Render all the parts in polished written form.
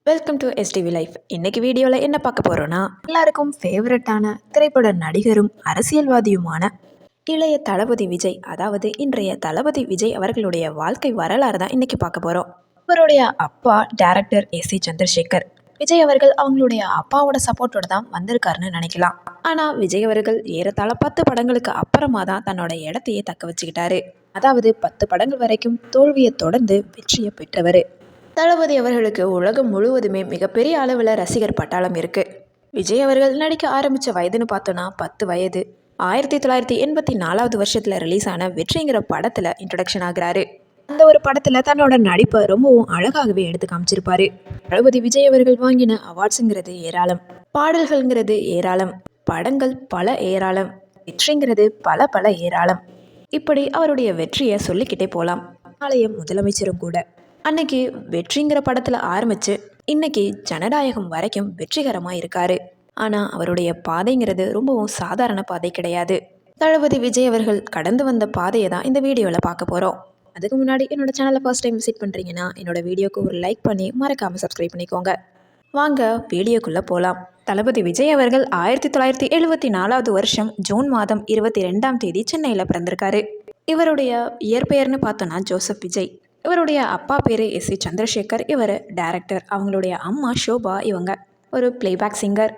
Welcome to STV life. இன்னைக்கு வீடியோவில் என்ன பார்க்க போகிறோன்னா, எல்லாருக்கும் ஃபேவரட்டான திரைப்பட நடிகரும் அரசியல்வாதியுமான இளைய தளபதி விஜய், அதாவது இன்றைய தளபதி விஜய் அவர்களுடைய வாழ்க்கை வரலாறு தான் இன்னைக்கு பார்க்க போகிறோம். அவருடைய அப்பா டைரக்டர் எஸ்.ஏ. சந்திரசேகர். விஜய் அவர்கள் அவங்களுடைய அப்பாவோட சப்போர்ட்டோட தான் வந்திருக்காருன்னு நினைக்கலாம். ஆனால் விஜய் அவர்கள் ஏறத்தாழ 10 படங்களுக்கு அப்புறமா தான் தன்னோட இடத்தையே தக்க வச்சுக்கிட்டாரு. அதாவது 10 படங்கள் வரைக்கும் தோல்வியை தொடர்ந்து வெற்றியை பெற்றவர். தளபதி அவர்களுக்கு உலகம் முழுவதுமே மிகப்பெரிய அளவில் ரசிகர் பட்டாளம் இருக்குது. விஜய் அவர்கள் நடிக்க ஆரம்பித்த வயதுன்னு பார்த்தோன்னா 10 வயது. 1984 வருஷத்தில் ரிலீஸ் ஆன வெற்றிங்கிற படத்தில் இன்ட்ரடக்ஷன் ஆகிறாரு. அந்த ஒரு படத்தில் தன்னோட நடிப்பை ரொம்பவும் அழகாகவே எடுத்து காமிச்சிருப்பாரு. தளபதி விஜய் அவர்கள் வாங்கின அவார்ட்ஸுங்கிறது ஏராளம், பாடல்கள்ங்கிறது ஏராளம், படங்கள் பல ஏராளம், வெற்றிங்கிறது பல பல ஏராளம். இப்படி அவருடைய வெற்றியை சொல்லிக்கிட்டே போகலாம். நாளைய முதலமைச்சரும் கூட. அன்னைக்கு வெற்றிங்கிற படத்தில் ஆரம்பித்து இன்னைக்கு ஜனநாயகம் வரைக்கும் வெற்றிகரமாக இருக்காரு. ஆனால் அவருடைய பாதைங்கிறது ரொம்பவும் சாதாரண பாதை கிடையாது. தளபதி விஜய் அவர்கள் கடந்து வந்த பாதையை தான் இந்த வீடியோவில் பார்க்க போகிறோம். அதுக்கு முன்னாடி என்னோட சேனலை ஃபர்ஸ்ட் டைம் விசிட் பண்ணுறீங்கன்னா என்னோட வீடியோக்கு ஒரு லைக் பண்ணி மறக்காமல் சப்ஸ்கிரைப் பண்ணிக்கோங்க. வாங்க வீடியோக்குள்ளே போகலாம். தளபதி விஜய் அவர்கள் 1974 வருஷம் ஜூன் மாதம் 22ஆம் தேதி சென்னையில் பிறந்திருக்காரு. இவருடைய இயற்பெயர்னு பார்த்தோன்னா ஜோசப் விஜய். இவருடைய அப்பா பேர் எஸ்.ஏ. சந்திரசேகர். இவர் டைரக்டர். அவங்களுடைய அம்மா ஷோபா. இவங்க ஒரு பிளேபேக் சிங்கர்,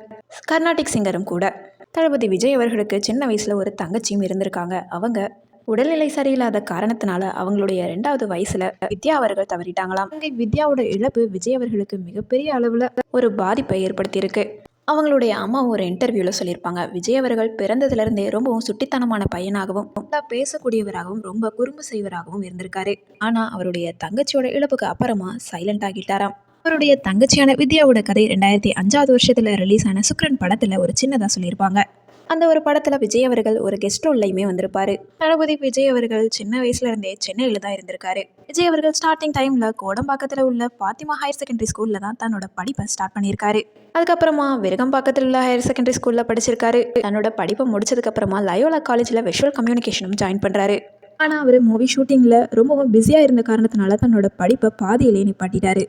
கர்நாடிக் சிங்கரும் கூட. தளபதி விஜய் அவர்களுக்கு சின்ன வயசில் ஒரு தங்கச்சியும் இருந்திருக்காங்க. அவங்க உடல்நிலை சரியில்லாத காரணத்தினால அவங்களுடைய 2வது வயசில் வித்யா அவர்கள் தவறிட்டாங்களாம். வித்யாவோட இழப்பு விஜய் அவர்களுக்கு மிகப்பெரிய அளவில் ஒரு பாதிப்பை ஏற்படுத்தியிருக்கு. அவங்களுடைய அம்மா ஒரு இன்டர்வியூவில் சொல்லியிருப்பாங்க, விஜய் அவர்கள் பிறந்ததுலேருந்தே ரொம்பவும் சுட்டித்தனமான பையனாகவும் பேசக்கூடியவராகவும் ரொம்ப குறும்பு செய்வராகவும் இருந்திருக்காரு. ஆனால் அவருடைய தங்கச்சியோட இழப்புக்கு அப்புறமா சைலண்ட் ஆகிட்டாராம். அவருடைய தங்கச்சியான வித்யாவோட கதை 2005 வருஷத்தில் ரிலீஸ் ஆன சுக்ரன் படத்தில் ஒரு சின்னதாக சொல்லியிருப்பாங்க. அந்த ஒரு படத்தில் விஜய் அவர்கள் ஒரு கெஸ்ட் ரோல்லையுமே வந்திருப்பாரு. தளபதி விஜய் அவர்கள் சின்ன வயசுல இருந்தே சென்னையில் தான் இருந்திருக்காரு. விஜய் அவர்கள் ஸ்டார்டிங் டைமில் கோடம்பாக்கத்தில் உள்ள பாத்திமா ஹையர் செகண்டரி ஸ்கூலில் தான் தன்னோட படிப்பை ஸ்டார்ட் பண்ணியிருக்காரு. அதுக்கப்புறமா விருகம்பாக்கத்தில் உள்ள ஹையர் செகண்டரி ஸ்கூலில் படிச்சிருக்காரு. தன்னோட படிப்பை முடிச்சதுக்கப்புறமா லயோலா காலேஜில் விஷுவல் கம்யூனிகேஷனும் ஜாயின் பண்ணுறாரு. ஆனால் அவர் மூவி ஷூட்டிங்கில் ரொம்பவும் பிஸியாக இருந்த காரணத்தினால தன்னோட படிப்பை பாதியிலே நிப்பாட்டிட்டாரு.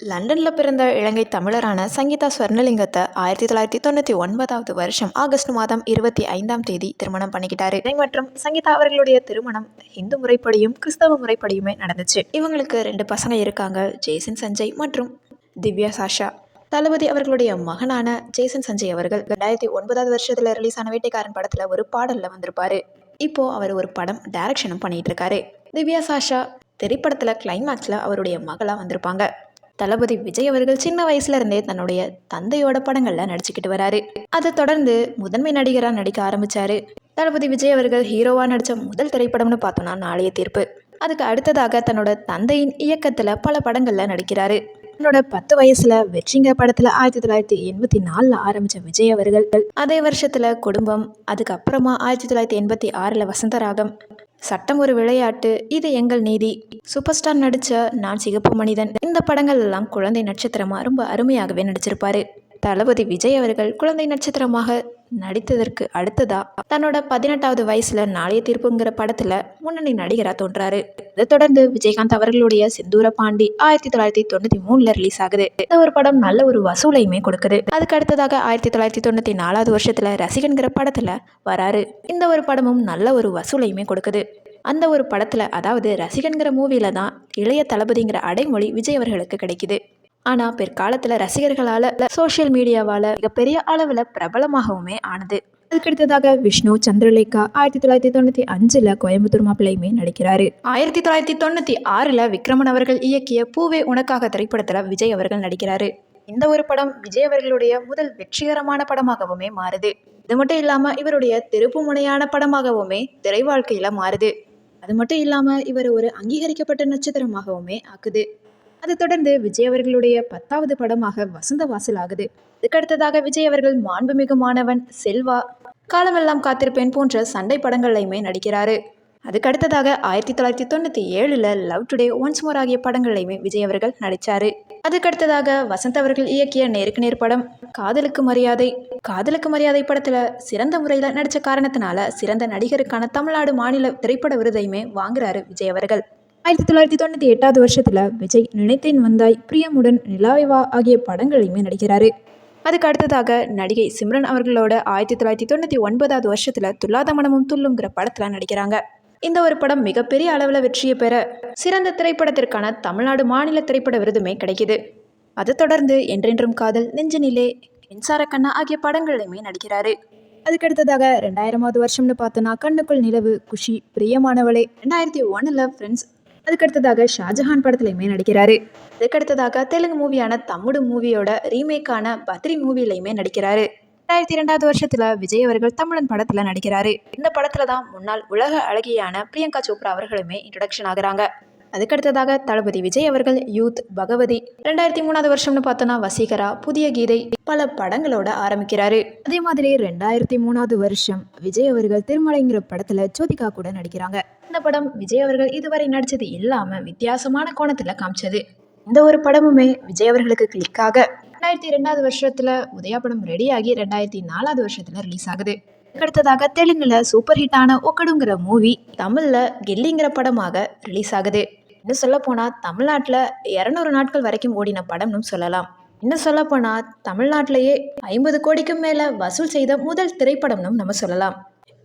லண்டனில் பிறந்த இலங்கை தமிழரான சங்கீதா ஸ்வர்ணலிங்கத்தை 1999 வருஷம் ஆகஸ்ட் மாதம் 25ஆம் தேதி திருமணம் பண்ணிக்கிட்டாரு. மற்றும் சங்கீதா அவர்களுடைய திருமணம் இந்து முறைப்படியும் கிறிஸ்தவ முறைப்படியுமே நடந்துச்சு. இவங்களுக்கு 2 பசங்க இருக்காங்க, ஜேசன் சஞ்சய் மற்றும் திவ்யா சாஷா. தளபதி அவர்களுடைய மகனான ஜேசன் சஞ்சய் அவர்கள் 2009 வருஷத்தில் ரிலீஸ் ஆன வேட்டைக்காரன் படத்தில் ஒரு பாடலில் வந்திருப்பாரு. இப்போ அவர் ஒரு படம் டைரக்ஷனும் பண்ணிட்டு இருக்காரு. திவ்யா சாஷா திரைப்படத்தில் கிளைமேக்ஸில் அவருடைய மகளாக வந்திருப்பாங்க. தளபதி விஜய் அவர்கள் சின்ன வயசுல இருந்தே தன்னுடைய தந்தையோட படங்கள்ல நடிச்சுக்கிட்டு வராரு. அதை தொடர்ந்து முதன்மை நடிகராக நடிக்க ஆரம்பிச்சாரு. தளபதி விஜய் அவர்கள் ஹீரோவா நடிச்ச முதல் திரைப்படம்னு பார்த்தோம்னா நாளைய தீர்ப்பு. அதுக்கு அடுத்ததாக தன்னோட தந்தையின் இயக்கத்துல பல படங்கள்ல நடிக்கிறாரு. தன்னோட 10 வயசுல வெற்றிங்கிற படத்துல 1984 ஆரம்பிச்ச விஜய் அவர்கள் அதே வருஷத்துல குடும்பம், அதுக்கப்புறமா 1986 வசந்தராகம், சட்டம் ஒரு விளையாட்டு, இது எங்கள் நீதி, சூப்பர் ஸ்டார் நடித்த நான் சிகப்பு மனிதன், இந்த படங்கள் எல்லாம் குழந்தை நட்சத்திரமாக ரொம்ப அருமையாகவே நடிச்சிருப்பாரு. தளபதி விஜய் அவர்கள் குழந்தை நட்சத்திரமாக நடித்ததற்கு அடுத்ததா தன்னோட 18வது வயசுல நாளைய தீர்ப்புங்கிற படத்துல முன்னணி நடிகராக தோன்றாரு. இதை தொடர்ந்து விஜயகாந்த் அவர்களுடைய செந்தூர பாண்டி 1993 ரிலீஸ் ஆகுது. இந்த ஒரு படம் நல்ல ஒரு வசூலையுமே கொடுக்குது. அதுக்கு அடுத்ததாக 1994 வருஷத்துல ரசிகன்கிற படத்துல வராரு. இந்த ஒரு படமும் நல்ல ஒரு வசூலையுமே கொடுக்குது. அந்த ஒரு படத்துல, அதாவது ரசிகன்கிற மூவில தான் இளைய தளபதிங்கிற அடைமொழி விஜய் அவர்களுக்கு கிடைக்குது. ஆனால் பிற்காலத்தில் ரசிகர்களால் சோஷியல் மீடியாவால் மிகப்பெரிய அளவில் பிரபலமாகவுமே ஆனது. அதுக்கடுத்ததாக விஷ்ணு சந்திரலேகா 1995 கோயம்புத்தூர் மாப்பிள்ளையுமே நடிக்கிறாரு. 1996 விக்ரமன் அவர்கள் இயக்கிய பூவே உனக்காக திரைப்படத்தில் விஜய் அவர்கள் நடிக்கிறாரு. இந்த ஒரு படம் விஜய் அவர்களுடைய முதல் வெற்றிகரமான படமாகவுமே மாறுது. இது மட்டும் இல்லாமல் இவருடைய திருப்பு முனையான படமாகவுமே திரை வாழ்க்கையில் மாறுது. அது மட்டும் இல்லாமல் இவர் ஒரு அங்கீகரிக்கப்பட்ட நட்சத்திரமாகவுமே ஆக்குது. அதை தொடர்ந்து விஜய் அவர்களுடைய 10வது படமாக வசந்த வாசல் ஆகுது. இதுக்கடுத்ததாக விஜய் அவர்கள் மாண்புமிகு மாணவன், செல்வா, காலமெல்லாம் காத்திருப்பேன் போன்ற சண்டை படங்கள்லையுமே நடிக்கிறாரு. அதுக்கடுத்ததாக 1997 லவ் டுடே, ஒன்ஸ் மோர் ஆகிய படங்கள்லையுமே விஜய் அவர்கள் நடித்தார். அதுக்கடுத்ததாக வசந்த் அவர்கள் இயக்கிய நேருக்கு நேர் படம், காதலுக்கு மரியாதை படத்தில் சிறந்த முறையில் நடித்த காரணத்தினால சிறந்த நடிகருக்கான தமிழ்நாடு மாநில திரைப்பட விருதையுமே வாங்குறாரு விஜய் அவர்கள். 1998வது வருஷத்தில் விஜய் நினைத்தேன் வந்தாய், பிரியமுடன், நிலாவை வா ஆகிய படங்களையுமே நடிக்கிறாரு. அதுக்கு அடுத்ததாக நடிகை சிம்ரன் அவர்களோட 1999வது வருஷத்தில் துல்லாத மனமும் துள்ளுங்கிற படத்தில் நடிக்கிறாங்க. இந்த ஒரு படம் மிகப்பெரிய அளவில் வெற்றியை பெற சிறந்த திரைப்படத்திற்கான தமிழ்நாடு மாநில திரைப்பட விருதுமே கிடைக்குது. அதை தொடர்ந்து என்றென்றும் காதல், நெஞ்சினிலே, மின்சார கண்ணா ஆகிய படங்களையுமே நடிக்கிறாரு. அதுக்கடுத்ததாக 2000வது வருஷம்னு பார்த்தோன்னா கண்ணுக்குள் நிலவு, குஷி, பிரியமானவளே, 2001 ஃப்ரெண்ட்ஸ், அதுக்கடுத்ததாக ஷாஜஹான் படத்துலையுமே நடிக்கிறாரு. அதுக்கடுத்ததாக தெலுங்கு மூவியான தம்முடு மூவியோட ரீமேக்கான பத்ரி மூவிலையுமே நடிக்கிறாரு. 2002வது வருஷத்தில் விஜய் அவர்கள் தமிழன் படத்தில் நடிக்கிறாரு. இந்த படத்தில் தான் முன்னாள் உலக அழகியான பிரியங்கா சோப்ரா அவர்களுமே இன்ட்ரடக்ஷன் ஆகுறாங்க. அதுக்கடுத்ததாக தளபதி விஜய் அவர்கள் யூத், பகவதி, 2003வது வருஷம்னு பார்த்தோன்னா வசீகரா, புதிய கீதை பல படங்களோட ஆரம்பிக்கிறாரு. அதே மாதிரி 2003வது வருஷம் விஜய் அவர்கள் திருமலைங்கிற படத்தில் ஜோதிகா கூட நடிக்கிறாங்க. இந்த படம் விஜய் அவர்கள் இதுவரை நடித்தது இல்லாமல் வித்தியாசமான கோணத்தில் காமிச்சது. இந்த ஒரு படமுமே விஜய் அவர்களுக்கு கிளிக்காக 2002வது வருஷத்தில் உதயா படம் ரெடியாகி 2004வது வருஷத்தில் ரிலீஸ் ஆகுது. அடுத்ததாக தெலுங்குல சூப்பர் ஹிட்டான ஒக்கடுங்கிற மூவி தமிழில் கெல்லிங்கிற படமாக ரிலீஸ் ஆகுது. இன்னும் சொல்லப்போனால் தமிழ்நாட்டில் 200 நாட்கள் வரைக்கும் ஓடின படம்னு சொல்லலாம். இன்னும் சொல்லப்போனால் தமிழ்நாட்டிலேயே 50 கோடிக்கும் மேலே வசூல் செய்த முதல் திரைப்படம்னு நம்ம சொல்லலாம்.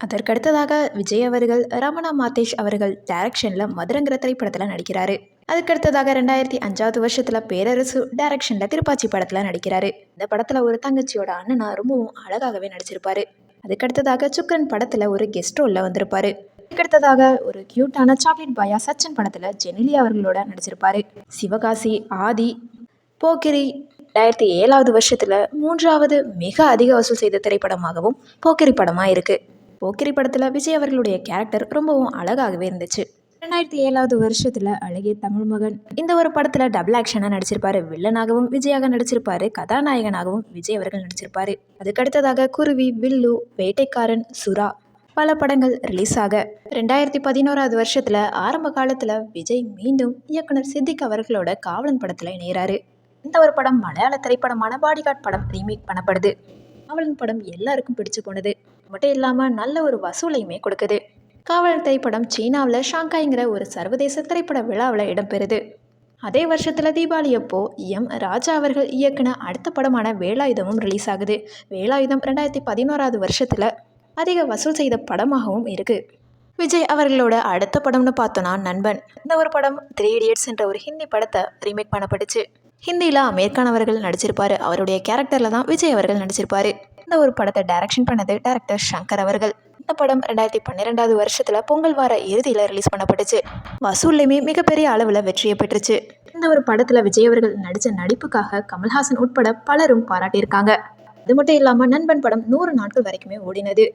அதற்கடுத்ததாக விஜய் அவர்கள் ரமணா மாதேஷ் அவர்கள் டைரக்ஷனில் மதுரங்கிற திரைப்படத்தில் நடிக்கிறாரு. அதுக்கடுத்ததாக 2005வது வருஷத்தில் பேரரசு டைரக்ஷனில் திருப்பாச்சி படத்தில் நடிக்கிறாரு. இந்த படத்தில் ஒரு தங்கச்சியோட அண்ணனா ரொம்பவும் அழகாகவே நடிச்சிருப்பாரு. அதுக்கடுத்ததாக சுக்கரன் படத்தில் ஒரு கெஸ்ட் ரோலில் வந்திருப்பாரு. அதுக்கடுத்ததாக ஒரு கியூட்டான சாக்லேட் பாயா சச்சின் படத்தில் ஜெனிலியா அவர்களோட நடிச்சிருப்பாரு. சிவகாசி, ஆதி, போக்கிரி 2007வது வருஷத்தில் 3வது மிக அதிக வசூல் செய்த திரைப்படமாகவும் போக்கிரி படமாக இருக்குது. போக்கிரி படத்தில் விஜய் அவர்களுடைய கேரக்டர் ரொம்பவும் அழகாகவே இருந்துச்சு. 2007வது வருஷத்தில் அழகிய தமிழ் மகன் இந்த ஒரு படத்தில் டபுள் ஆக்ஷனாக நடிச்சிருப்பாரு. வில்லனாகவும் விஜயாக நடிச்சிருப்பாரு. கதாநாயகனாகவும் விஜய் அவர்கள் நடிச்சிருப்பாரு. அதுக்கடுத்ததாக குருவி, வில்லு, வேட்டைக்காரன், சுறா பல படங்கள் ரிலீஸ் ஆக 2011வது வருஷத்தில் ஆரம்ப காலத்தில் விஜய் மீண்டும் இயக்குனர் சித்திக் அவர்களோட காவலன் படத்தில் இணைகிறாரு. இந்த ஒரு படம் மலையாள திரைப்படமான பாடிகார்ட் படம் ரீமேக் பண்ணப்படுது. காவலன் படம் எல்லாருக்கும் பிடிச்சு போனது மட்டும் இல்லாமல் நல்ல ஒரு வசூலையுமே கொடுக்குது. காவலன் திரைப்படம் சீனாவில் ஷாங்காய்ங்கிற ஒரு சர்வதேச திரைப்பட விழாவில் இடம்பெறுது. அதே வருஷத்தில் தீபாவளி அப்போ ராஜா அவர்கள் இயக்குன அடுத்த படமான வேலாயுதமும் ரிலீஸ் ஆகுது. வேலாயுதம் 2011வது வருஷத்தில் அதிக வசூல் செய்த படமாகவும் இருக்குது. விஜய் அவர்களோட அடுத்த படம்னு பார்த்தோன்னா நண்பன். இந்த ஒரு படம் 3 Idiots என்ற ஒரு ஹிந்தி படத்தை ரீமேக் பண்ணப்பட்டுச்சு. ஹிந்தியில் அமீர் கான் அவர்கள் நடிச்சிருப்பார். அவருடைய கேரக்டரில் தான் விஜய் அவர்கள் நடிச்சிருப்பார். இந்த ஒரு படத்தை டைரக்ஷன் பண்ணது டைரக்டர் சங்கர் அவர்கள். இந்த படம் 2012வது வருஷத்தில் பொங்கல் வார இறுதியில் ரிலீஸ் பண்ணப்பட்டுச்சு. வசூல்லையுமே மிகப்பெரிய அளவில் வெற்றியை பெற்றுச்சு. இந்த ஒரு படத்தில் விஜய் அவர்கள் நடித்த நடிப்புக்காக கமல்ஹாசன் உட்பட பலரும் பாராட்டியிருக்காங்க. இது மட்டும் இல்லாமல் நண்பன் படம் 100 நாட்கள் வரைக்குமே ஓடினது.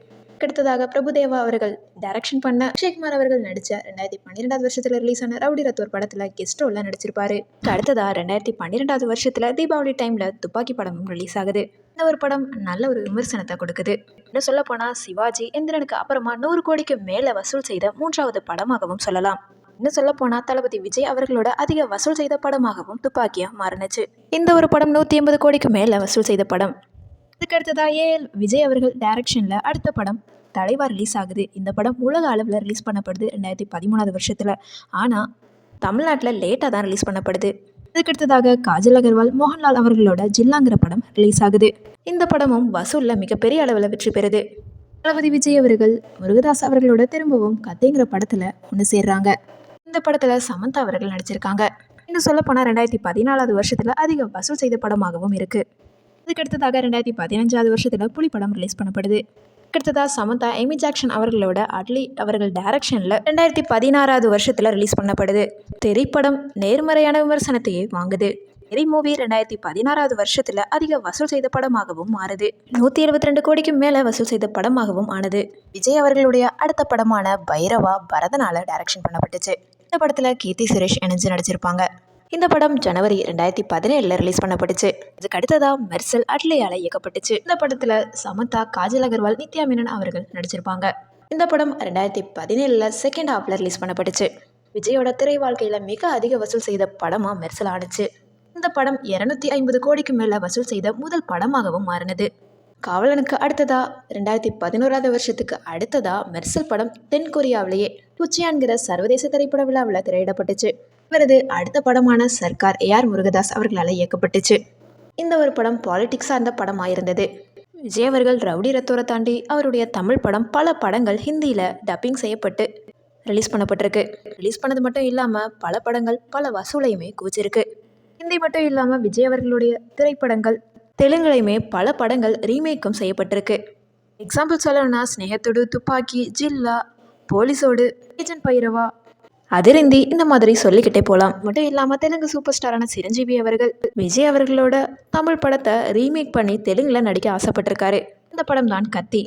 அடுத்ததாக பிரபுதேவா அவர்கள் டைரக்ஷன் பண்ண அக்ஷய்குமார் அவர்கள் நடித்த 2012வது வருஷத்தில் ரிலீஸ் ஆன ரவுடி ரத்தோர் படத்தில் கெஸ்ட் ரோலில் நடிச்சிருப்பாரு. அடுத்ததாக 2012வது வருஷத்தில் தீபாவளி டைமில் துப்பாக்கி படமும் ரிலீஸ் ஆகுது. இந்த ஒரு படம் நல்ல ஒரு விமர்சனத்தை கொடுக்குது. இன்னும் சொல்ல போனால் சிவாஜி எந்திரனுக்கு அப்புறமா 100 கோடிக்கு மேலே வசூல் செய்த 3வது படமாகவும் சொல்லலாம். இன்னும் சொல்ல போனால் தளபதி விஜய் அவர்களோட அதிக வசூல் செய்த படமாகவும் துப்பாக்கியாக மாறினுச்சு. இந்த ஒரு படம் 180 கோடிக்கு மேலே வசூல் செய்த படம். அதுக்கடுத்ததாக விஜய் அவர்கள் டைரக்ஷனில் அடுத்த படம் தலைவா ரிலீஸ் ஆகுது. இந்த படம் உலக அளவில் ரிலீஸ் பண்ணப்படுது 2013வது வருஷத்தில். ஆனால் தமிழ்நாட்டில் லேட்டாக தான் ரிலீஸ் பண்ணப்படுது. அதுக்கடுத்ததாக காஜல் அகர்வால், மோகன்லால் அவர்களோட ஜில்லாங்கிற படம் ரிலீஸ் ஆகுது. இந்த படமும் வசூலில் மிகப்பெரிய அளவில் வெற்றி பெறுது. தளபதி விஜய் அவர்கள் முருகதாஸ் அவர்களோட திரும்பவும் கத்தைங்கிற படத்தில் ஒன்று சேர்றாங்க. இந்த படத்தில் சமந்தா அவர்கள் நடிச்சிருக்காங்க. இன்னும் சொல்லப்போனால் 2014வது வருஷத்தில் அதிக வசூல் செய்த படமாகவும் இருக்குது. அதுக்கடுத்ததாக 2015வது வருஷத்தில் புலி படம் ரிலீஸ் பண்ணப்படுது. அடுத்ததாக சமந்தா, எமி ஜாக்சன் அவர்களோட அட்லி அவர்கள் டைரக்ஷனில் 2016வது வருஷத்தில் ரிலீஸ் பண்ணப்படுது. திரைப்படம் நேர்மறையான விமர்சனத்தையே வாங்குது. தெரி மூவி 2016வது வருஷத்தில் அதிக வசூல் செய்த படமாகவும் மாறுது. 172 கோடிக்கு மேலே வசூல் செய்த படமாகவும் ஆனது. விஜய் அவர்களுடைய அடுத்த படமான பைரவா பரதனால டைரக்ஷன் பண்ணப்பட்டுச்சு. இந்த படத்தில் கீர்த்தி சுரேஷ் இணைஞ்சு நடிச்சிருப்பாங்க. இந்த படம் ஜனவரி 2017 ரிலீஸ் பண்ணப்பட்டுச்சு. இதுக்கு அடுத்ததாக மெர்சல் அட்லியால் இயக்கப்பட்டுச்சு. இந்த படத்தில் சமந்தா, காஜல் அகர்வால், நித்யா மேனன் அவர்கள் நடிச்சிருப்பாங்க. இந்த படம் 2017 செகண்ட் ஹாஃபில் ரிலீஸ் பண்ணப்பட்டுச்சு. விஜயோட திரை வாழ்க்கையில் மிக அதிக வசூல் செய்த படமாக மெர்சல் ஆணுச்சு. இந்த படம் 250 கோடிக்கு மேலே வசூல் செய்த முதல் படமாகவும் மாறினது. காவலனுக்கு அடுத்ததா 2011ஆவது வருஷத்துக்கு அடுத்ததா மெர்சல் படம் தென்கொரியாவிலேயே புச்சியான்கிற சர்வதேச திரைப்பட விழாவில் திரையிடப்பட்டுச்சு. இவரது அடுத்த படமான சர்க்கார் AR முருகதாஸ் அவர்களால் இயக்கப்பட்டுச்சு. இந்த ஒரு படம் பாலிடிக்ஸ் சார்ந்த படமாக இருந்தது. விஜய் அவர்கள் ரவுடி ரத்தோரை தாண்டி அவருடைய தமிழ் படம் பல படங்கள் ஹிந்தியில் டப்பிங் செய்யப்பட்டு ரிலீஸ் பண்ணப்பட்டிருக்கு. ரிலீஸ் பண்ணது மட்டும் இல்லாமல் பல படங்கள் பல வசூலையுமே குவிச்சிருக்கு. ஹிந்தி மட்டும் இல்லாமல் விஜய் அவர்களுடைய திரைப்படங்கள் தெலுங்குலையுமே பல படங்கள் ரீமேக்கும் செய்யப்பட்டிருக்கு. எக்ஸாம்பிள் சொல்லணும்னா ஸ்னேகத்தோடு, துப்பாக்கி, ஜில்லா, போலீஸோடு, ஏஜென்ட் பைரவா, அதிரந்தி, இந்த மாதிரி சொல்லிக்கிட்டே போகலாம். மட்டும் இல்லாமல் தெலுங்கு சூப்பர் ஸ்டாரான சிரஞ்சீவி அவர்கள் விஜய் அவர்களோட தமிழ் படத்தை ரீமேக் பண்ணி தெலுங்கில் நடிக்க ஆசைப்பட்டிருக்காரு. இந்த படம் தான் கத்தி.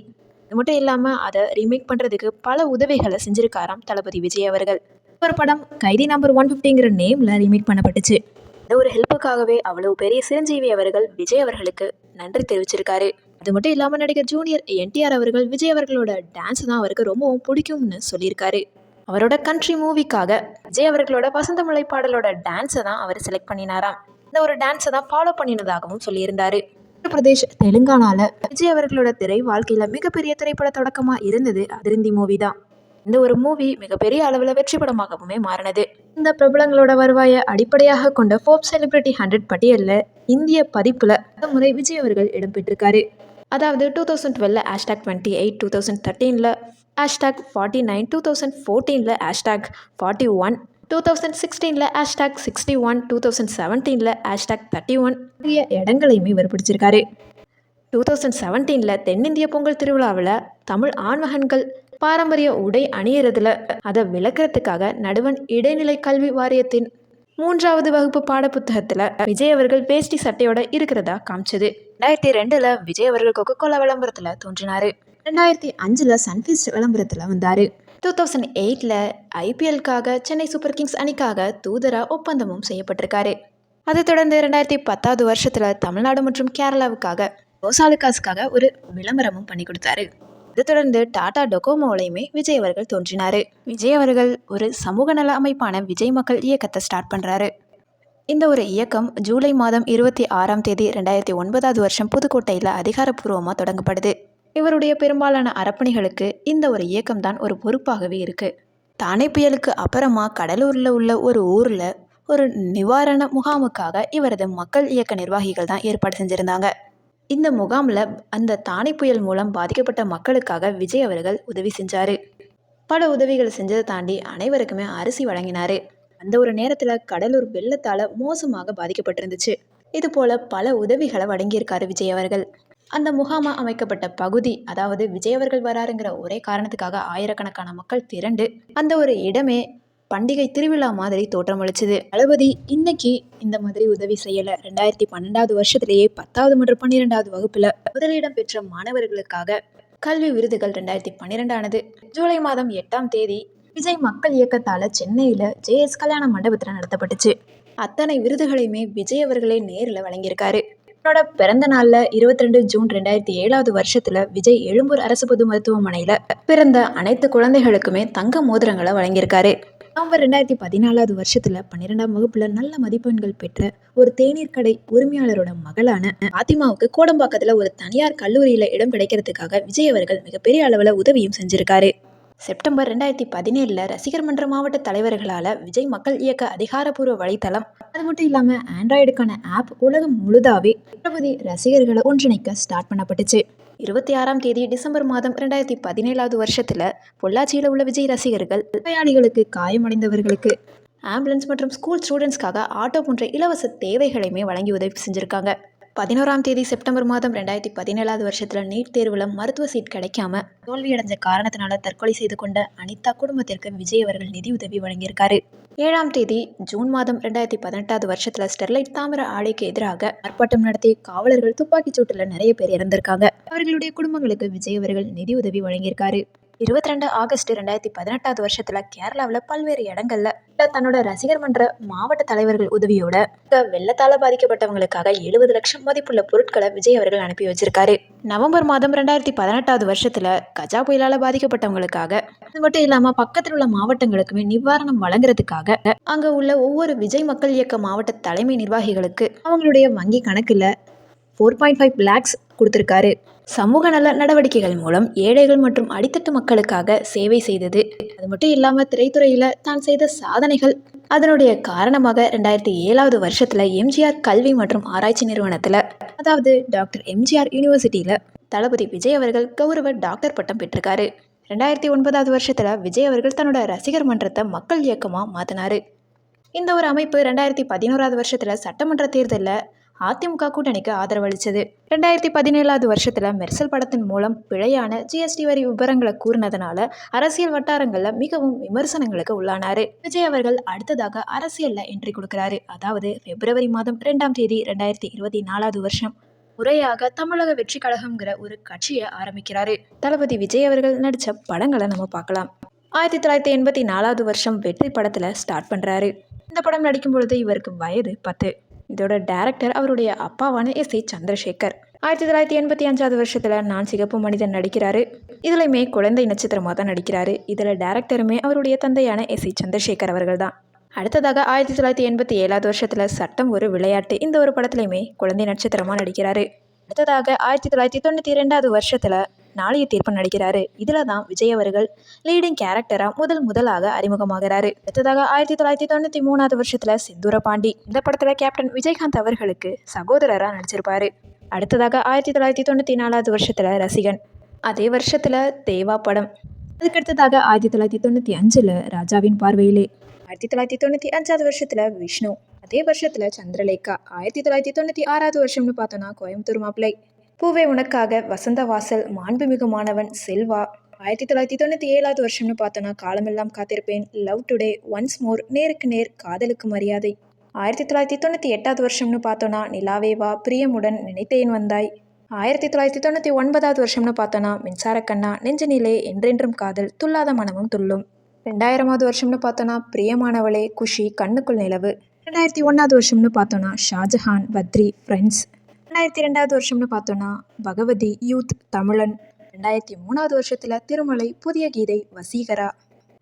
இது மட்டும் இல்லாமல் அதை ரீமேக் பண்ணுறதுக்கு பல உதவிகளை செஞ்சுருக்காராம் தளபதி விஜய் அவர்கள். ஒரு படம் கைதி நம்பர் 150ங்கிற நேமில் ரீமேக் பண்ணப்பட்டுச்சு. இந்த ஒரு ஹெல்ப்புக்காகவே அவ்வளவு பெரிய சிரஞ்சீவி அவர்கள் விஜய் அவர்களுக்கு நன்றி தெரிவிச்சிருக்காரு. அது மட்டும் இல்லாமல் நடிகர் ஜூனியர் NTR அவர்கள் விஜய் அவர்களோட டான்ஸ் தான் அவருக்கு ரொம்பவும் பிடிக்கும்னு சொல்லியிருக்காரு. அவரோட கண்ட்ரி மூவிக்காக விஜய் அவர்களோட வசந்தமலை பாடலோட டான்ஸை தான் அவர் செலக்ட் பண்ணினாராம். இந்த ஒரு டான்ஸை தான் ஃபாலோ பண்ணினதாகவும் சொல்லியிருந்தாரு. உத்தரப்பிரதேஷ், தெலுங்கானால விஜய் அவர்களோட திரை வாழ்க்கையில் மிகப்பெரிய திரைப்பட தொடக்கமாக இருந்தது அதிரந்தி மூவி தான். இந்த ஒரு மூவி மிகப்பெரிய அளவில் வெற்றி படமாகவுமே மாறினது. இந்த பிரபலங்களோட வருவாயை அடிப்படையாக கொண்ட ஃபோர்ப்ஸ் செலிபிரிட்டி 100 பட்டியலில் இந்திய பதிப்பில் முறை விஜய் அவர்கள் இடம்பெற்றிருக்காரு. அதாவது 2012 #28, 2013 #49, 2014 #41, 2016 #61, 2017 #31 இடங்களையுமே இவர் பிடிச்சிருக்காரு. 2017 தென்னிந்திய பொங்கல் திருவிழாவில் தமிழ் ஆண்மகன்கள் பாரம்பரிய உடை அணியறதுல அதை விளக்கிறதுக்காக நடுவண் இடைநிலை கல்வி வாரியத்தின் 3வது வகுப்பு பாடப்புத்தகத்தில் விஜய் அவர்கள் வேஷ்டி சட்டையோட இருக்கிறதா காமிச்சது. 2002 விஜய் அவர்கள் கொக்கோகோலா விளம்பரத்தில் தோன்றினார். 2005 சன்ஃபீஸ்ட் விளம்பரத்தில் வந்தார். 2008 IPLக்காக சென்னை சூப்பர் கிங்ஸ் அணிக்காக தூதரா ஒப்பந்தமும் செய்யப்பட்டிருக்காரு. அதைத் தொடர்ந்து 2010 வருஷத்தில் தமிழ்நாடு மற்றும் கேரளாவுக்காக கோசாலுக்காஸ்க்காக ஒரு விளம்பரமும் பண்ணி கொடுத்தாரு. இதை தொடர்ந்து டாடா டொகோமோலையுமே விஜய் அவர்கள் தோன்றினார். விஜய் அவர்கள் ஒரு சமூக நல அமைப்பான விஜய் மக்கள் இயக்கத்தை ஸ்டார்ட் பண்ணுறாரு. இந்த ஒரு இயக்கம் ஜூலை மாதம் 26ஆம் தேதி 2009 வருஷம் புதுக்கோட்டையில் அதிகாரப்பூர்வமாக தொடங்கப்படுது. இவருடைய பெரும்பாலான அறப்பணிகளுக்கு இந்த ஒரு இயக்கம் தான் ஒரு பொறுப்பாகவே இருக்குது. தானே புயலுக்கு அப்புறமா கடலூரில் உள்ள ஒரு ஊரில் ஒரு நிவாரண முகாமுக்காக இவரது மக்கள் இயக்க நிர்வாகிகள் தான் ஏற்பாடு செஞ்சுருந்தாங்க. இந்த முகாமில் அந்த தானே புயல் மூலம் பாதிக்கப்பட்ட மக்களுக்காக விஜய் அவர்கள் உதவி செஞ்சார். பல உதவிகள் செஞ்சதை தாண்டி அனைவருக்குமே அரிசி வழங்கினார். அந்த ஒரு நேரத்தில் கடலூர் வெள்ளத்தால் மோசமாக பாதிக்கப்பட்டிருந்துச்சு. இது போல் பல உதவிகளை வழங்கியிருக்காரு விஜய் அவர்கள். அந்த முகாமா அமைக்கப்பட்ட பகுதி, அதாவது விஜய் அவர்கள் வராருங்கிற ஒரே காரணத்துக்காக ஆயிரக்கணக்கான மக்கள் திரண்டு அந்த ஒரு இடமே பண்டிகை திருவிழா மாதிரி தோற்றமளிச்சது. தளபதி இன்னைக்கு இந்த மாதிரி உதவி செய்யலை. 2012 வருஷத்திலேயே 10வது மற்றும் 12வது வகுப்பில் முதலிடம் பெற்ற மாணவர்களுக்காக கல்வி விருதுகள் 2012 ஆனது. ஜூலை மாதம் 8ஆம் தேதி விஜய் மக்கள் இயக்கத்தால் சென்னையில் JS கல்யாண மண்டபத்தில் நடத்தப்பட்டுச்சு. அத்தனை விருதுகளையுமே விஜய் அவர்களே நேரில் வழங்கியிருக்காரு. என்னோட பிறந்த நாளில் 22 ஜூன் 2007 வருஷத்தில் விஜய் எழும்பூர் அரசு பொது மருத்துவமனையில் பிறந்த அனைத்து குழந்தைகளுக்குமே தங்க மோதிரங்களை வழங்கியிருக்காரு. நவம்பர் 2014 வருஷத்தில் 12ஆம் வகுப்பில் நல்ல மதிப்பெண்கள் பெற்ற ஒரு தேநீர் கடை உரிமையாளரோட மகளான பாத்திமாவுக்கு கோடம்பாக்கத்தில் ஒரு தனியார் கல்லூரியில் இடம் கிடைக்கிறதுக்காக விஜய் அவர்கள் மிகப்பெரிய அளவில் உதவியும் செஞ்சிருக்காரு. செப்டம்பர் 2017 ரசிகர் மன்ற மாவட்ட தலைவர்களால் விஜய் மக்கள் இயக்க அதிகாரப்பூர்வ வலைத்தளம், அது மட்டும் இல்லாமல் ஆண்ட்ராய்டுக்கான ஆப் உலகம் முழுதாவே தளபதி ரசிகர்களை ஒன்றிணைக்க ஸ்டார்ட் பண்ணப்பட்டுச்சு. 26ஆம் தேதி டிசம்பர் மாதம் 2017 வருஷத்தில் பொள்ளாச்சியில் உள்ள விஜய் ரசிகர்கள் நோயாளிகளுக்கு, காயமடைந்தவர்களுக்கு ஆம்புலன்ஸ் மற்றும் ஸ்கூல் ஸ்டூடெண்ட்ஸ்க்காக ஆட்டோ போன்ற இலவச தேவைகளையுமே வழங்கி உதவி செஞ்சுருக்காங்க. 11ஆம் தேதி செப்டம்பர் மாதம் 2017 வருஷத்தில் நீட் தேர்வில் மருத்துவ சீட் கிடைக்காம தோல்வியடைஞ்ச காரணத்தினால தற்கொலை செய்து கொண்ட அனிதா குடும்பத்திற்கு விஜய் அவர்கள் நிதி உதவி வழங்கியிருக்காரு. 7ஆம் தேதி ஜூன் மாதம் 2018 வருஷத்தில் ஸ்டெர்லைட் தாமிர ஆலைக்கு எதிராக ஆர்ப்பாட்டம் நடத்தி காவலர்கள் துப்பாக்கிச் சூட்டில் நிறைய பேர் இறந்திருக்காங்க. அவர்களுடைய குடும்பங்களுக்கு விஜய் அவர்கள் நிதி உதவி வழங்கியிருக்காரு. 22 ஆகஸ்ட் 2018 வருஷத்தில் கேரளாவில் பல்வேறு இடங்கள்ல தன்னோட ரசிகர் மன்ற மாவட்ட தலைவர்கள் உதவியோட வெள்ளத்தால் பாதிக்கப்பட்டவங்களுக்காக 70 லட்சம் மதிப்புள்ள பொருட்களை விஜய் அவர்கள் அனுப்பி வச்சிருக்காரு. நவம்பர் மாதம் 2018 வருஷத்தில் கஜா புயலால் பாதிக்கப்பட்டவங்களுக்காக, அது மட்டும் இல்லாமல் பக்கத்தில் உள்ள மாவட்டங்களுக்குமே நிவாரணம் வழங்குறதுக்காக அங்கே உள்ள ஒவ்வொரு விஜய் மக்கள் இயக்க மாவட்ட தலைமை நிர்வாகிகளுக்கு அவங்களுடைய வங்கி கணக்கில் 4.5 lakhs கொடுத்துருக்காரு. சமூக நல நடவடிக்கைகள் மூலம் ஏழைகள் மற்றும் அடித்தட்டு மக்களுக்காக சேவை செய்தது. அது மட்டும் இல்லாமல் திரைத்துறையில் தான் செய்த சாதனைகள் அதனுடைய காரணமாக 2007 வருஷத்தில் எம்ஜிஆர் கல்வி மற்றும் ஆராய்ச்சி நிறுவனத்தில், அதாவது டாக்டர் எம்ஜிஆர் யூனிவர்சிட்டியில் தளபதி விஜய் அவர்கள் கௌரவ டாக்டர் பட்டம் பெற்றிருக்காரு. 2009 வருஷத்தில் விஜய் அவர்கள் தன்னோட ரசிகர் மன்றத்தை மக்கள் இயக்கமாக மாற்றினார். இந்த ஒரு அமைப்பு 2011 வருஷத்தில் சட்டமன்ற தேர்தலில் அதிமுக கூட்டணிக்கு ஆதரவு அளித்தது. 2017 வருஷத்தில் மெர்சல் படத்தின் மூலம் பிழையான ஜிஎஸ்டி வரி விவரங்களை கூறினதுனால அரசியல் வட்டாரங்களில் மிகவும் விமர்சனங்களுக்கு உள்ளானார். விஜய் அவர்கள் அடுத்ததாக அரசியலில் என்ட்ரி கொடுக்கிறாரு. அதாவது பிப்ரவரி மாதம் 2ஆம் தேதி 2024 வருஷம் முறையாக தமிழக வெற்றி கழகம்ங்கிற ஒரு கட்சியை ஆரம்பிக்கிறாரு. தளபதி விஜய் அவர்கள் நடித்த படங்களை நம்ம பார்க்கலாம். 1984 வருஷம் வெற்றி படத்தில் ஸ்டார்ட் பண்ணுறாரு. இந்த படம் நடிக்கும் பொழுது இவருக்கு வயது 10. இதோட டைரக்டர் அவருடைய அப்பாவான எஸ்.ஏ. சந்திரசேகர். 1985 வருஷத்தில் நான் சிகப்பு மனிதன் நடிக்கிறாரு. இதுலையுமே குழந்தை நட்சத்திரமாக தான் நடிக்கிறாரு. இதில் டைரக்டருமே அவருடைய தந்தையான எஸ்.ஏ. சந்திரசேகர் அவர்கள் தான். அடுத்ததாக 1987 வருஷத்தில் சட்டம் ஒரு விளையாட்டு, இந்த ஒரு படத்துலையுமே குழந்தை நட்சத்திரமாக நடிக்கிறாரு. அடுத்ததாக 1992 வருஷத்தில் நாளைய தீர்ப்பு நடிக்கிறாரு. இதில் தான் விஜய் அவர்கள் லீடிங் கேரக்டராக முதலாக அறிமுகமாகிறாரு. அடுத்ததாக 1993 வருஷத்தில் செந்தூர பாண்டி, இந்த படத்தில் கேப்டன் விஜயகாந்த் அவர்களுக்கு சகோதரராக நடிச்சிருப்பாரு. அடுத்ததாக 1994 வருஷத்தில் ரசிகன், அதே வருஷத்தில் தேவா படம். அதுக்கடுத்ததாக 1995 ராஜாவின் பார்வையிலே, 1995 வருஷத்தில் விஷ்ணு, அதே வருஷத்தில் சந்திரலேகா. 1996 வருஷம்னு பார்த்தோன்னா கோயம்புத்தூர் மாப்பிள்ளை, பூவே உனக்காக, வசந்த வாசல், மாண்புமிகு மாணவன், செல்வா. 1997 வருஷம்னு பார்த்தோன்னா காலமெல்லாம் காத்திருப்பேன், லவ் டுடே, ஒன்ஸ் மோர், நேருக்கு நேர், காதலுக்கு மரியாதை. 1998 வருஷம்னு பார்த்தோன்னா நிலாவேவா, பிரியமுடன், நினைத்தேன் வந்தாய். 1999 வருஷம்னு பார்த்தோன்னா மின்சாரக்கண்ணா, நெஞ்சனிலே, என்றென்றும் காதல், துல்லாத மனமும் துள்ளும். 2000 வருஷம்னு பார்த்தோன்னா பிரியமானவளே, குஷி, கண்ணுக்குள் நிலவு. 2001 வருஷம்னு பார்த்தோன்னா ஷாஜஹான், பத்ரி, ஃப்ரெண்ட்ஸ். 2002 வருஷம்னு பார்த்தோன்னா பகவதி, யூத், தமிழன். 2003 வருஷத்தில் திருமலை, புதிய கீதை, வசீகரா.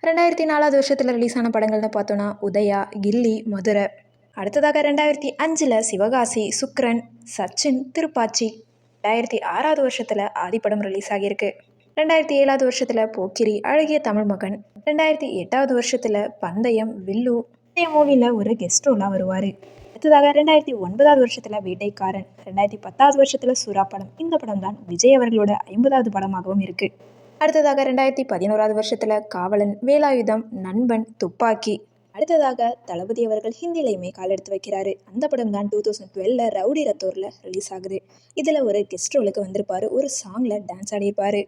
2004 வருஷத்தில் ரிலீஸ் ஆன படங்கள்னு பார்த்தோன்னா உதயா, கில்லி, மதுரை. அடுத்ததாக 2005 சிவகாசி, சுக்ரன், சச்சின், திருப்பாச்சி. 2006 வருஷத்தில் ஆதிப்படம் ரிலீஸ் ஆகியிருக்கு. 2007 வருஷத்தில் போக்கிரி, அழகிய தமிழ் மகன். 2008 வருஷத்தில் பந்தயம், வில்லு. இந்த மூவியில் ஒரு கெஸ்ட் ரோலாக வருவார். அடுத்ததாக 2009 வருஷத்தில் வேட்டைக்காரன். 2010 வருஷத்தில் சுறா படம். இந்த படம் தான் விஜய் அவர்களோட 50வது படமாகவும் இருக்குது. அடுத்ததாக 2011 வருஷத்தில் காவலன், வேலாயுதம், நண்பன், துப்பாக்கி. அடுத்ததாக தளபதி அவர்கள் ஹிந்திலையுமே கால் எடுத்து வைக்கிறாரு. அந்த படம் தான் 2012 ரவுடி ரத்தோரில் ரிலீஸ் ஆகுது. இதில் ஒரு கெஸ்ட் ரோலுக்கு வந்திருப்பார், ஒரு சாங்கில் டான்ஸ் ஆடியிருப்பார்.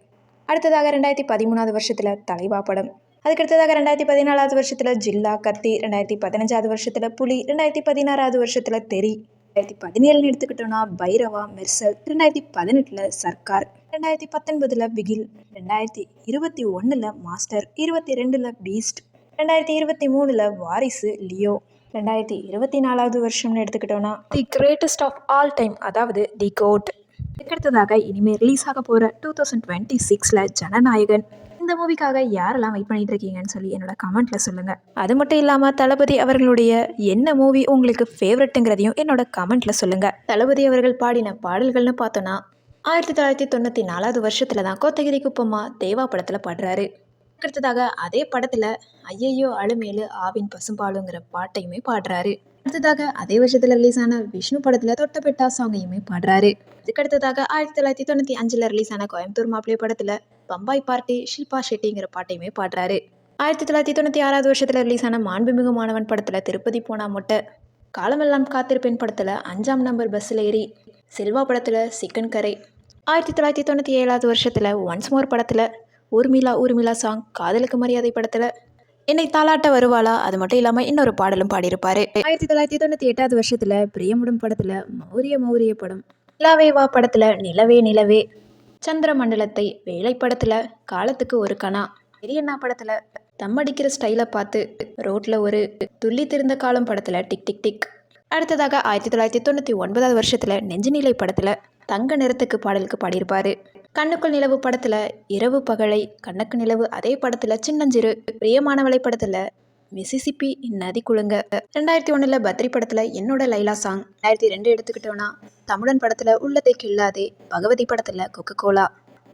அடுத்ததாக 2013 வருஷத்தில் தலைவா படம். அதுக்கடுத்ததாக 2014 வருஷத்தில் ஜில்லா, கத்தி. 2015 வருஷத்தில் புலி. 2016 வருஷத்தில் தெரி. 2017 எடுத்துக்கிட்டோன்னா Bairavaa, Mersal. 2018 Sarkar. 2019 Bigil. 2021 Master. 2022 Beast. 2023 Varisu, Leo. 2024 வருஷம்னு எடுத்துக்கிட்டோன்னா the greatest of all time, அதாவது தி கோட். இதுக்கடுத்ததாக இனிமேல் ரிலீஸ் ஆக போகிற 2026 ஜனநாயகன். இந்த மூவிக்காக யாரெல்லாம் வெயிட் பண்ணிட்டு இருக்கீங்கன்னு சொல்லி என்னோட கமெண்ட்டில் சொல்லுங்கள். அது மட்டும் இல்லாமல் தளபதி அவர்களுடைய என்ன மூவி உங்களுக்கு ஃபேவரட்டுங்கிறதையும் என்னோட கமெண்ட்டில் சொல்லுங்கள். தளபதி அவர்கள் பாடின பாடல்கள்னு பார்த்தோன்னா 1994 வருஷத்தில் தான் கோத்தகிரி குப்பம்மா தேவா படத்தில் பாடுறாரு. அடுத்ததாக அதே படத்தில் ஐயையோ அழுமேலு ஆவின் பசும்பாலுங்கிற பாட்டையுமே பாடுறாரு. அடுத்ததாக அதே வருஷத்தில் ரிலீஸ் ஆன விஷ்ணு படத்தில் தொட்டபெட்டா சாங்கையுமே பாடுறாரு. இதுக்கடுத்ததாக 1995 ரிலீஸ் ஆன கோயம்புத்தூர் மாப்பிள்ளை படத்தில் பம்பாய் பார்ட்டி, ஷில்பா ஷெட்டிங்கிற பாட்டையுமே பாடுறாரு. 1996 வருஷத்தில் ரிலீஸ் ஆன மாண்புமிகு மாணவன் படத்தில் திருப்பதி போனா மொட்டை, காலமெல்லாம் காத்திருப்பேன் படத்தில் 5ஆம் நம்பர் பஸ்ஸில் ஏறி, செல்வா படத்தில் சிக்கன் கரை. 1997 வருஷத்தில் ஒன்ஸ் மோர் படத்தில் ஊர்மிளா சாங், காதலுக்கு மரியாதை படத்தில் என்னை தாலாட்ட வருவாளா, அது மட்டும் இல்லாமல் இன்னொரு பாடலும் பாடியிருப்பார். 1998 வருஷத்தில் பிரியமுடன் படத்தில் மௌரிய படம், நிலாவேவா படத்தில் நிலவே நிலவே, சந்திர மண்டலத்தை, வேலை படத்தில் காலத்துக்கு ஒரு கணா, பெரியண்ணா படத்தில் தம்மடிக்கிற ஸ்டைலை பார்த்து, ரோட்டில் ஒரு துள்ளி திருந்த காலம் படத்தில் டிக் டிக் டிக். அடுத்ததாக 1999 வருஷத்தில் நெஞ்சுநிலை படத்தில் தங்க நிறத்துக்கு பாடலுக்கு பாடியிருப்பார். கண்ணுக்குள் நிலவு படத்தில் இரவு பகலை, கண்ணுக்கு நிலவு அதே படத்தில் சின்னஞ்சிறு, பிரியமானவளை படத்தில் மிசிசிப்பி நதி குழுங்க. 2001 பத்ரி படத்தில் என்னோட லைலா சாங். 2002 எடுத்துக்கிட்டோன்னா தமிழன் படத்தில் உள்ளதை கில்லாதே, பகவதி படத்தில் கொக்கோ கோலா.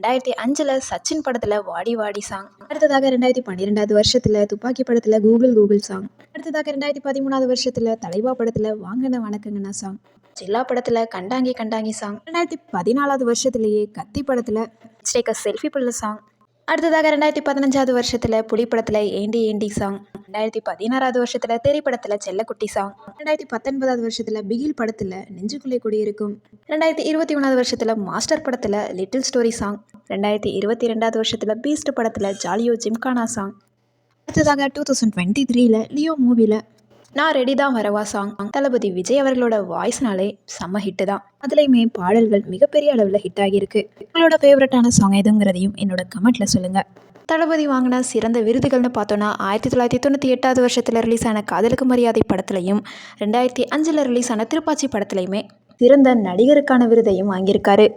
2005 சச்சின் படத்தில் வாடி வாடி சாங். அடுத்ததாக 2012 வருஷத்தில் துப்பாக்கி படத்தில் கூகுள் கூகுள் சாங். அடுத்ததாக 2013 வருஷத்தில் தலைவா படத்தில் வாங்கண்ண வணக்கங்கண்ணா சாங். ஜில்லா படத்தில் கண்டாங்கி கண்டாங்கி சாங். 2014 வருஷத்துலேயே கத்தி படத்தில் ஸ்டேக்க செல்ஃபி புள்ள சாங். அடுத்ததாக 2015 வருஷத்தில் புலி படத்தில் ஏண்டி ஏண்டி சாங். 2016 வருஷத்தில் தெரி படத்தில் செல்லக்குட்டி சாங். 2019 வருஷத்தில் பிகில் படத்தில் நெஞ்சுக்குள்ளே குடியிருக்கும். 2021 வருஷத்தில் மாஸ்டர் படத்தில் லிட்டில் ஸ்டோரி சாங். 2022 வருஷத்தில் பீஸ்ட் படத்தில் ஜாலியோ ஜிம்கானா சாங். அடுத்ததாக 2023 லியோ மூவியில் நான் ரெடி தான் வரவா சாங். தளபதி விஜய் அவர்களோட வாய்ஸ்னாலே செம்ம ஹிட்டு தான். அதுலேயுமே பாடல்கள் மிகப்பெரிய அளவில் ஹிட் ஆகியிருக்கு. உங்களோட ஃபேவரட்டான சாங் எதுங்கிறதையும் என்னோட கமெண்ட்ல சொல்லுங்க. தளபதி வாங்கின சிறந்த விருதுகள்னு பார்த்தோன்னா 1998 வருஷத்தில் ரிலீஸ் ஆன காதலுக்கு மரியாதை படத்துலையும் 2005 ரிலீஸ் ஆன திருப்பாச்சி படத்துலையுமே சிறந்த நடிகருக்கான விருதையும் வாங்கியிருக்காரு.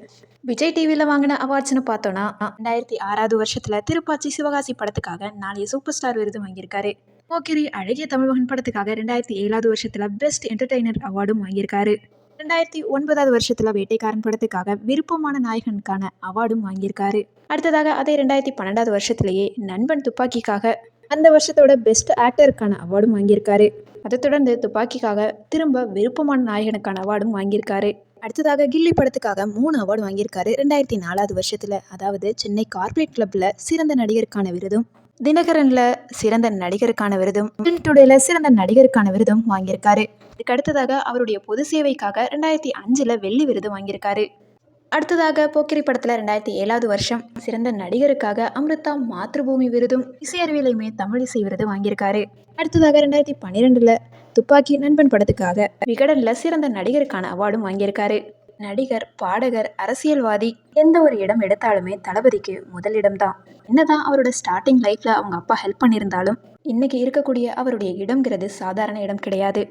விஜய் டிவியில் வாங்கின அவார்ட்ஸ்னு பார்த்தோன்னா 2006 வருஷத்தில் திருப்பாச்சி சிவகாசி படத்துக்காக 4 சூப்பர் ஸ்டார் விருது வாங்கியிருக்காரு. போக்கிரி அழகிய தமிழ்மகன் படத்துக்காக 2007 வருஷத்தில் பெஸ்ட் என்டர்டெய்னர் அவார்டும் வாங்கியிருக்காரு. 2009 வருஷத்தில் வேட்டைக்காரன் படத்துக்காக விருப்பமான நாயகனுக்கான அவார்டும் வாங்கியிருக்காரு. அடுத்ததாக அதே 2012 வருஷத்திலேயே நண்பன் துப்பாக்கிக்காக அந்த வருஷத்தோட பெஸ்ட் ஆக்டருக்கான அவார்டும் வாங்கியிருக்காரு. அதை தொடர்ந்து துப்பாக்கிக்காக திரும்ப விருப்பமான நாயகனுக்கான அவார்டும் வாங்கியிருக்காரு. அடுத்ததாக கில்லி படத்துக்காக 3 அவார்டு வாங்கியிருக்காரு 2004 வருஷத்தில். அதாவது சென்னை கார்ப்பரேட் கிளப்பில் சிறந்த நடிகருக்கான விருதும், தினகரனில் சிறந்த நடிகருக்கான விருதும், டுடேல சிறந்த நடிகருக்கான விருதும் வாங்கியிருக்காரு. இதுக்கு அடுத்ததாக அவருடைய பொது சேவைக்காக 2005 வெள்ளி விருது வாங்கியிருக்காரு. அடுத்ததாக போக்கிரி படத்தில் 2007 வருஷம் சிறந்த நடிகருக்காக அமிர்தா மாத்ருபூமி விருதும், இசை அறிவியலையுமே தமிழ் இசை விருது வாங்கியிருக்காரு. அடுத்ததாக 2012 துப்பாக்கி நண்பன் படத்துக்காக விகடனில் சிறந்த நடிகருக்கான அவார்டும் வாங்கியிருக்காரு. நடிகர், பாடகர், அரசியல்வாதி எந்த ஒரு இடம் எடுத்தாலுமே தளபதிக்கு முதலிடம் தான். என்னதான் அவரோட ஸ்டார்டிங் லைஃப்ல அவங்க அப்பா ஹெல்ப் பண்ணியிருந்தாலும் இன்னைக்கு இருக்கக்கூடிய அவருடைய இடம்ங்கிறது சாதாரண இடம் கிடையாது.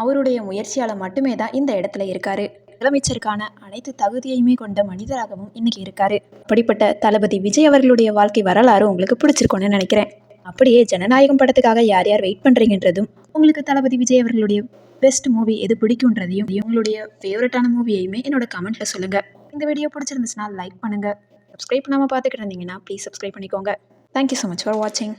அவருடைய முயற்சியால் மட்டுமே தான் இந்த இடத்துல இருக்காரு. முதலமைச்சருக்கான அனைத்து தகுதியையுமே கொண்ட மனிதராகவும் இன்னைக்கு இருக்காரு. அப்படிப்பட்ட தளபதி விஜய் அவர்களுடைய வாழ்க்கை வரலாறு உங்களுக்கு பிடிச்சிருக்கும்னு நினைக்கிறேன். அப்படியே ஜனநாயகம் படத்துக்காக யார் யார் வெயிட் பண்ணுறீங்கன்றதும், உங்களுக்கு தளபதி விஜய் அவர்களுடைய பெஸ்ட் மூவி எது பிடிக்குன்றதையும், உங்களுடைய ஃபேவரட்டான மூவியையுமே என்னோட கமெண்ட்ல சொல்லுங்கள். இந்த வீடியோ பிடிச்சிருந்துச்சுன்னா லைக் பண்ணுங்கள். சப்ஸ்கிரைப் பண்ணாமல் பார்த்துக்கிட்டு இருந்தீங்கன்னா ப்ளீஸ் சப்ஸ்கிரைப் பண்ணிக்கோங்க. தேங்க்யூ ஸோ மச் ஃபார் வாட்சிங்.